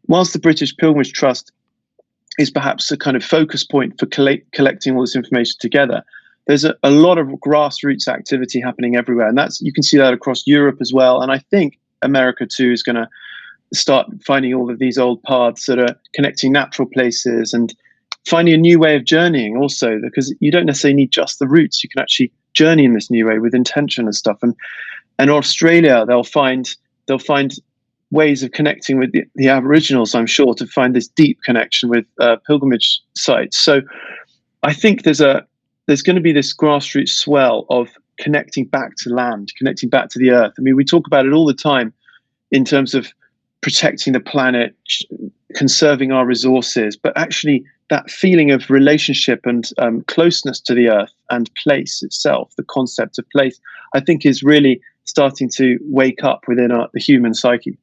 whilst the British Pilgrimage Trust is perhaps a kind of focus point for collecting all this information together, there's a lot of grassroots activity happening everywhere. And you can see that across Europe as well. And I think America too is going to start finding all of these old paths that are connecting natural places, and finding a new way of journeying also, because you don't necessarily need just the routes. You can actually journey in this new way with intention and stuff. And Australia, they'll find ways of connecting with the Aboriginals, I'm sure, to find this deep connection with pilgrimage sites. So I think there's going to be this grassroots swell of connecting back to land, connecting back to the earth. I mean, we talk about it all the time in terms of protecting the planet, conserving our resources, but actually that feeling of relationship and closeness to the earth and place itself, the concept of place, I think is really starting to wake up within the human psyche.